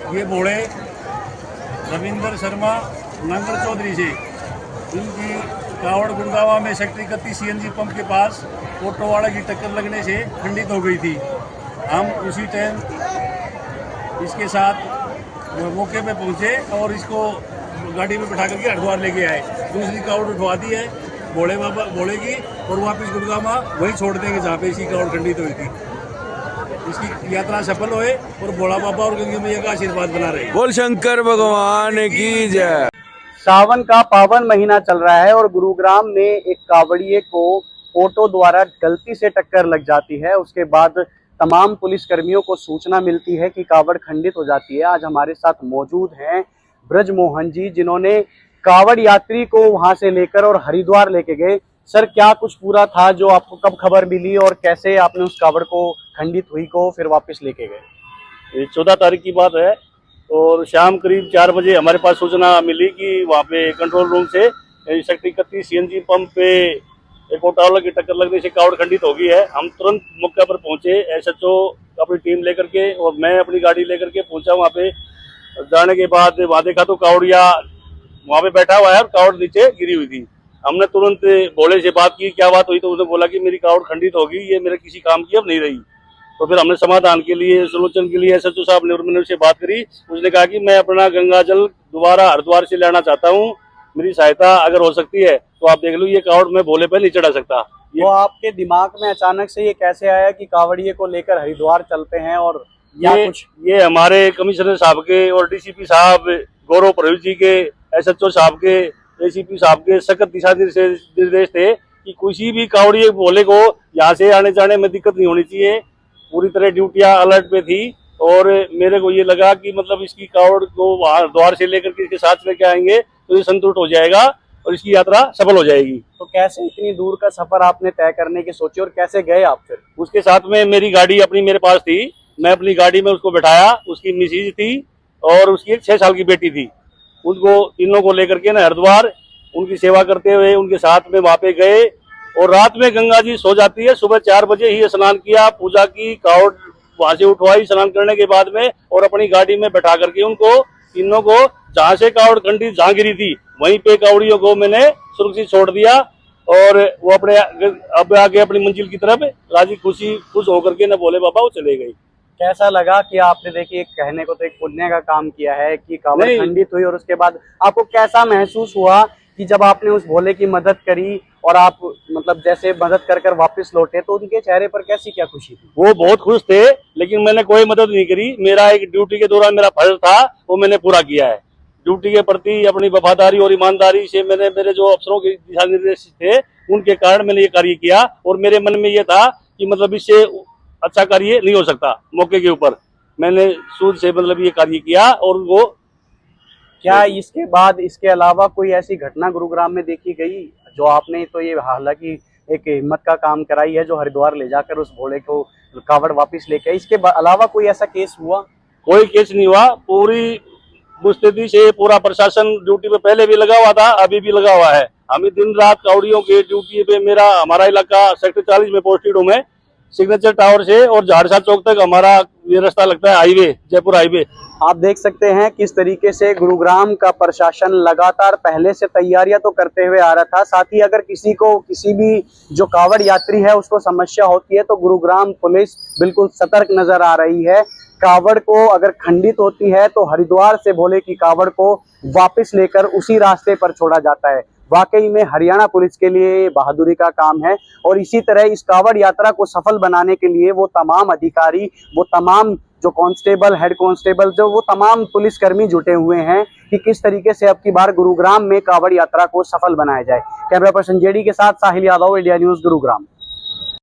ये बोड़े रविंदर शर्मा नंगर चौधरी से इनकी कावड़ गुड़गावा में सेक्टर 31 CNG पंप के पास ऑटो वाला की टक्कर लगने से खंडित हो गई थी। हम उसी टाइम इसके साथ मौके पे पहुंचे और इसको गाड़ी में बिठा करके हरिद्वार लेके आए। दूसरी कावड़ उठवा दी है भोले की और वापस गुड़गावा वहीं छोड़ देंगे जहाँ पे इसकी कावड़ खंडित हुई थी। इसकी यात्रा सफल होए और भोला बाबा और गंगा मैया का आशीर्वाद बना रहे। बोल शंकर भगवान की जय। सावन का पावन महीना चल रहा है और गुरुग्राम में एक कावड़िए को ऑटो द्वारा गलती से टक्कर लग जाती है। उसके बाद तमाम पुलिस कर्मियों को सूचना मिलती है कि कावड़ खंडित हो जाती है। आज हमारे साथ मौजूद हैं ब्रजमोहन जी, जिन्होंने कावड़ यात्री को वहां से लेकर और हरिद्वार लेके गए। सर, क्या कुछ पूरा था जो आपको कब खबर मिली और कैसे आपने उस कावड़ को खंडित हुई को फिर वापस लेके गए? ये 14 तारीख की बात है और शाम करीब 4 बजे हमारे पास सूचना मिली कि वहाँ पे कंट्रोल रूम से सेक्टर 31 CNG पंप पे एक ऑटो वाला की टक्कर लगने से कावड़ खंडित हो गई है। हम तुरंत मौके पर पहुंचे, SHO अपनी टीम लेकर के और मैं अपनी गाड़ी लेकर के पहुंचा वहाँ पे। जाने के बाद वहाँ देखा तो कावड़िया वहाँ पे बैठा हुआ है और कावड़ नीचे गिरी हुई थी। हमने तुरंत भोले से बात की, क्या बात हुई, तो उसने बोला कि मेरी कावड़ खंडित होगी, ये मेरे किसी काम की अब नहीं रही। तो फिर हमने समाधान के लिए, सुलोचन के लिए SHO साहब ने और मैंने उससे बात करी। उसने कहा कि मैं अपना गंगा जल दोबारा हरिद्वार से लेना चाहता हूँ, मेरी सहायता अगर हो सकती है तो आप देख लो, ये कावड़ मैं भोले पे नहीं चढ़ा सकता। वो आपके दिमाग में अचानक से ये कैसे आया कि कावड़िए को लेकर हरिद्वार चलते हैं? और ये हमारे कमिश्नर साहब के और DCP साहब गौरव प्रवीण जी के, SHO साहब के, ACP साहब के सख्त दिशा निर्देश थे कि किसी भी कावड़िए भोले को यहाँ से आने जाने में दिक्कत नहीं होनी चाहिए। पूरी तरह ड्यूटियां अलर्ट पे थी और मेरे को ये लगा कि मतलब इसकी कावड़ को हरिद्वार से लेकर के इसके साथ लेके आएंगे तो ये संतुष्ट हो जाएगा और इसकी यात्रा सफल हो जाएगी। तो कैसे इतनी दूर का सफर आपने तय करने की सोची और कैसे गए आप फिर? उसके साथ में मेरी गाड़ी अपनी मेरे पास थी, मैं अपनी गाड़ी में उसको बैठाया, उसकी मिसेज थी और उसकी एक 6 साल की बेटी थी। उनको तीनों को लेकर के ना हरिद्वार उनकी सेवा करते हुए उनके साथ में वहाँ पे गए और रात में गंगा जी सो जाती है, सुबह 4 बजे ही स्नान किया, पूजा की, कावड़ वहां से उठवाई स्नान करने के बाद में और अपनी गाड़ी में बैठा करके उनको तीनों को जहाँ से कावड़ खंडित जहाँ गिरी थी वहीं पे कावड़ियों को मैंने सुरक्षित छोड़ दिया और वो अपने अब आगे अपनी मंजिल की तरफ राजी खुश होकर के न भोले बाबा वो चले गई। कैसा लगा कि आपने देखिए कहने को तो एक पुण्य का काम किया है कि कावड़ खंडित हुई और उसके बाद आपको कैसा महसूस हुआ कि जब आपने उस भोले की मदद करी और आप मतलब जैसे मदद कर कर वापस लौटे तो उनके चेहरे पर कैसी क्या खुशी थी? वो बहुत खुश थे, लेकिन मैंने कोई मदद नहीं करी। मेरा एक ड्यूटी के दौरान मेरा फर्ज था वो मैंने पूरा किया है। ड्यूटी के प्रति अपनी वफादारी और ईमानदारी से मैंने मेरे जो अफसरों के दिशा निर्देश थे उनके कारण मैंने ये कार्य किया और मेरे मन में ये था कि मतलब इससे अच्छा कार्य नहीं हो सकता। मौके के ऊपर मैंने सूद से मतलब ये कार्य किया और वो क्या इसके बाद इसके अलावा कोई ऐसी घटना गुरुग्राम में देखी गई जो आपने तो ये हालांकि एक हिम्मत का काम कराई है जो हरिद्वार ले जाकर उस भोले को कावड़ वापस लेके, इसके अलावा कोई ऐसा केस हुआ? कोई केस नहीं हुआ। पूरी मुस्तैदी से पूरा प्रशासन ड्यूटी पे पहले भी लगा हुआ था, अभी भी लगा हुआ है। हम दिन रात कावड़ियों के ड्यूटी पे, हमारा इलाका सेक्टर 40 में पोस्टेड हूँ मैं। सिग्नेचर टावर से और झाड़सा चौक तक हमारा ये रास्ता लगता है हाईवे, जयपुर हाईवे। आप देख सकते हैं किस तरीके से गुरुग्राम का प्रशासन लगातार पहले से तैयारियां तो करते हुए आ रहा था। साथ ही अगर किसी भी जो कावड़ यात्री है उसको समस्या होती है तो गुरुग्राम पुलिस बिल्कुल सतर्क नजर आ रही है। कावड़ को अगर खंडित होती है तो हरिद्वार से भोले की कावड़ को वापस लेकर उसी रास्ते पर छोड़ा जाता है। वाकई में हरियाणा पुलिस के लिए बहादुरी का काम है और इसी तरह इस कावड़ यात्रा को सफल बनाने के लिए वो तमाम अधिकारी, वो तमाम जो कांस्टेबल, हेड कांस्टेबल, जो वो तमाम पुलिसकर्मी जुटे हुए हैं कि किस तरीके से अब की बार गुरुग्राम में कावड़ यात्रा को सफल बनाया जाए। कैमरा पर्सन JD के साथ साहिल यादव, इंडिया न्यूज, गुरुग्राम।